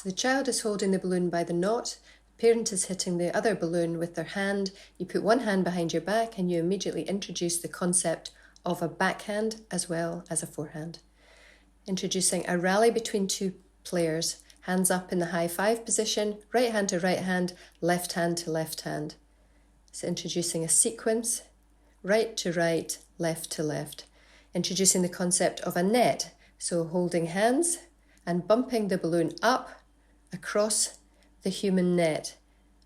So the child is holding the balloon by the knot, parent is hitting the other balloon with their hand. You put one hand behind your back and you immediately introduce the concept of a backhand as well as a forehand. Introducing a rally between two players, hands up in the high five position, right hand to right hand, left hand to left hand. So introducing a sequence, right to right, left to left. Introducing the concept of a net, so holding hands and bumping the balloon up across the human net.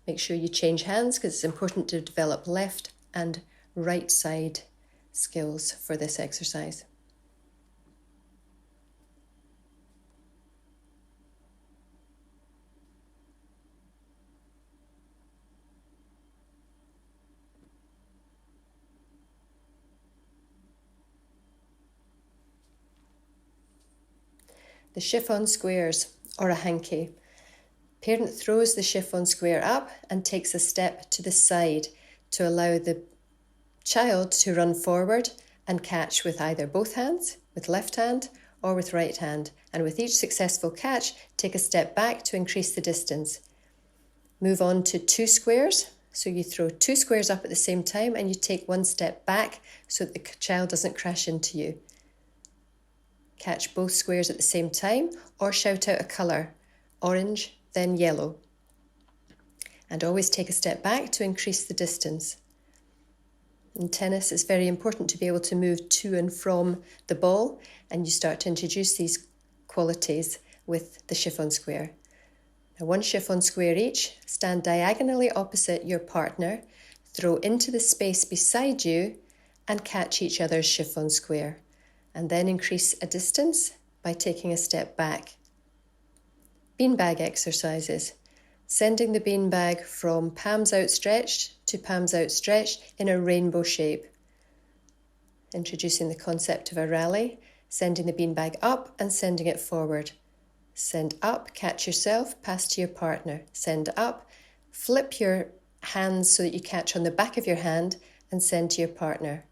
Make sure you change hands because it's important to develop left and right side skills for this exercise. The chiffon squares, or a hanky. Parent throws the chiffon square up and takes a step to the side to allow the child to run forward and catch with either both hands, with left hand or with right hand. And with each successful catch, take a step back to increase the distance. Move on to two squares. So you throw two squares up at the same time and you take one step back so that the child doesn't crash into you. Catch both squares at the same time or shout out a colour, orange, then yellow. And always take a step back to increase the distance. In tennis, it's very important to be able to move to and from the ball, and you start to introduce these qualities with the chiffon square. Now, one chiffon square each, stand diagonally opposite your partner, throw into the space beside you, and catch each other's chiffon square. And then increase a distance by taking a step back. Beanbag exercises. Sending the beanbag from palms outstretched to palms outstretched in a rainbow shape. Introducing the concept of a rally, sending the beanbag up and sending it forward. Send up, catch yourself, pass to your partner. Send up, flip your hands so that you catch on the back of your hand and send to your partner.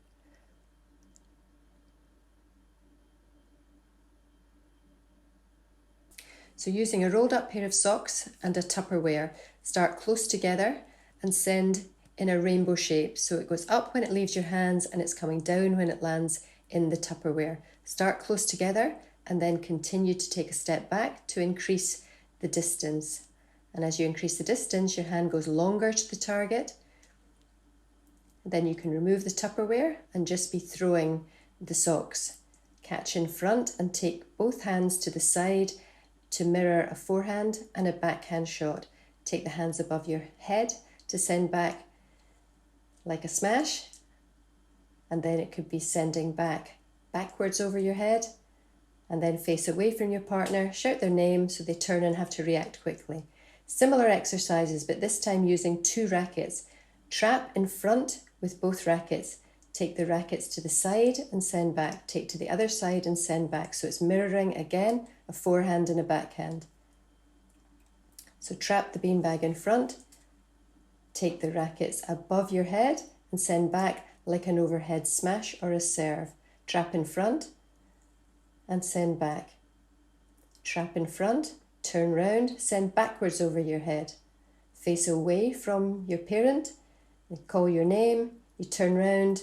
So using a rolled up pair of socks and a Tupperware, start close together and send in a rainbow shape. So it goes up when it leaves your hands and it's coming down when it lands in the Tupperware. Start close together and then continue to take a step back to increase the distance. And as you increase the distance, your hand goes longer to the target. Then you can remove the Tupperware and just be throwing the socks. Catch in front and take both hands to the side to mirror a forehand and a backhand shot. Take the hands above your head to send back like a smash, and then it could be sending backwards over your head, and then face away from your partner, shout their name so they turn and have to react quickly. Similar exercises, but this time using two rackets. Trap in front with both rackets. Take the rackets to the side and send back. Take to the other side and send back. So it's mirroring again a forehand and a backhand. So trap the beanbag in front. Take the rackets above your head and send back like an overhead smash or a serve. Trap in front and send back. Trap in front, turn round, send backwards over your head. Face away from your parent, call your name, you turn round,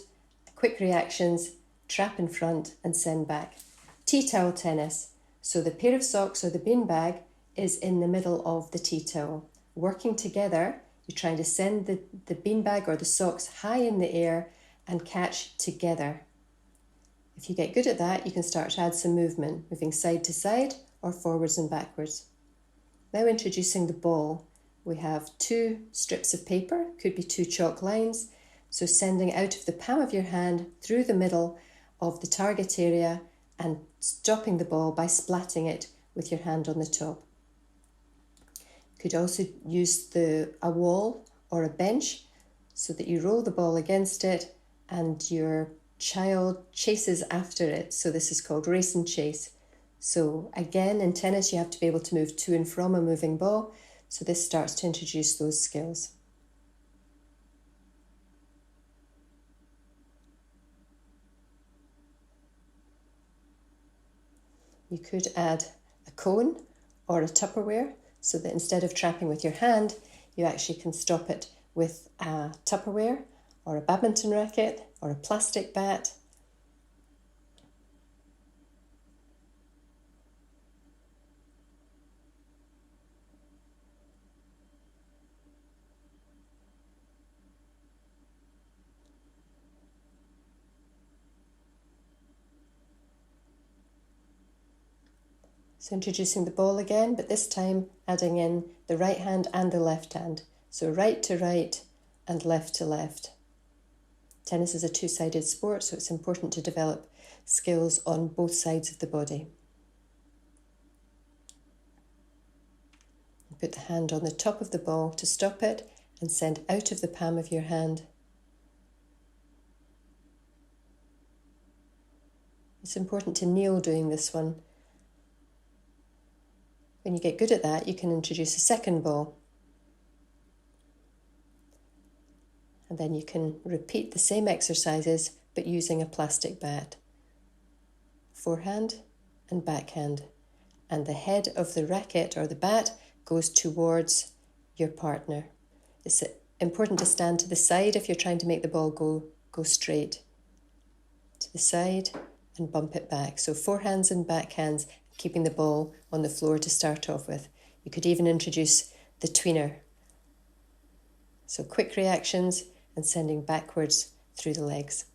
quick reactions, trap in front and send back. Tea towel tennis. So the pair of socks or the beanbag is in the middle of the tea towel. Working together, you're trying to send the beanbag or the socks high in the air and catch together. If you get good at that, you can start to add some movement, moving side to side or forwards and backwards. Now introducing the ball. We have two strips of paper, could be two chalk lines. So sending out of the palm of your hand through the middle of the target area and stopping the ball by splatting it with your hand on the top. You could also use a wall or a bench so that you roll the ball against it and your child chases after it. So this is called race and chase. So again, in tennis, you have to be able to move to and from a moving ball. So this starts to introduce those skills. You could add a cone or a Tupperware so that instead of trapping with your hand, you actually can stop it with a Tupperware or a badminton racket or a plastic bat. So introducing the ball again, but this time adding in the right hand and the left hand. So right to right and left to left. Tennis is a two-sided sport, so it's important to develop skills on both sides of the body. Put the hand on the top of the ball to stop it and send out of the palm of your hand. It's important to kneel doing this one. When you get good at that, you can introduce a second ball. And then you can repeat the same exercises, but using a plastic bat. Forehand and backhand. And the head of the racket or the bat goes towards your partner. It's important to stand to the side if you're trying to make the ball go straight. To the side and bump it back. So forehands and backhands, keeping the ball on the floor to start off with. You could even introduce the tweener. So quick reactions and sending backwards through the legs.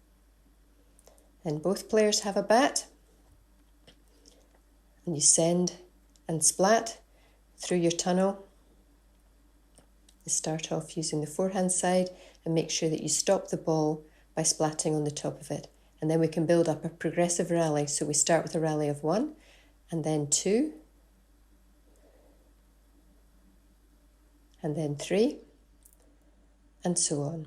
Then both players have a bat, and you send and splat through your tunnel. You start off using the forehand side and make sure that you stop the ball by splatting on the top of it. And then we can build up a progressive rally. So we start with a rally of 1, and then 2, and then 3, and so on.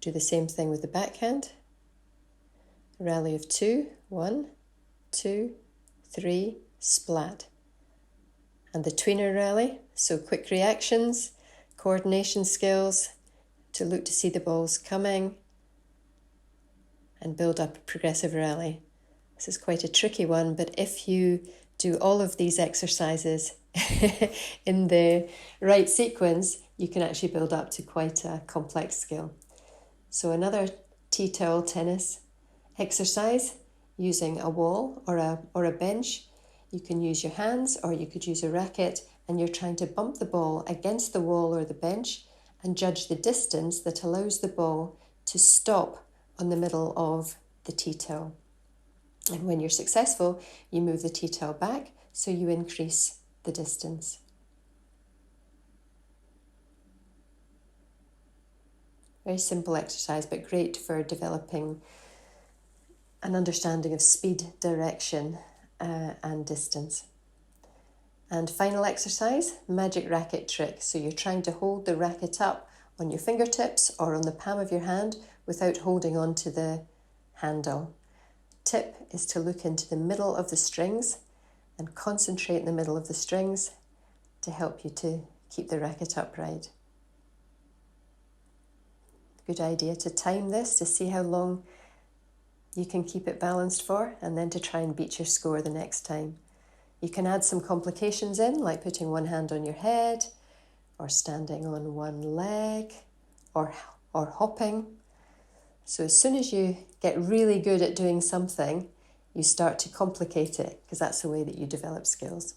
Do the same thing with the backhand. Rally of 2, 1, 2, 3, splat. And the tweener rally, so quick reactions, coordination skills, to look to see the balls coming, and build up a progressive rally. This is quite a tricky one, but if you do all of these exercises in the right sequence, you can actually build up to quite a complex skill. So another tea towel tennis exercise using a wall or a bench. You can use your hands or you could use a racket, and you're trying to bump the ball against the wall or the bench and judge the distance that allows the ball to stop on the middle of the tea towel. And when you're successful, you move the tea towel back, so you increase the distance. Very simple exercise, but great for developing an understanding of speed, direction, and distance. And final exercise, magic racket trick. So you're trying to hold the racket up on your fingertips or on the palm of your hand without holding on to the handle. Tip is to look into the middle of the strings and concentrate in the middle of the strings to help you to keep the racket upright. Good idea to time this to see how long you can keep it balanced for, and then to try and beat your score the next time. You can add some complications in, like putting one hand on your head, or standing on one leg, or hopping. So as soon as you get really good at doing something, you start to complicate it, because that's the way that you develop skills.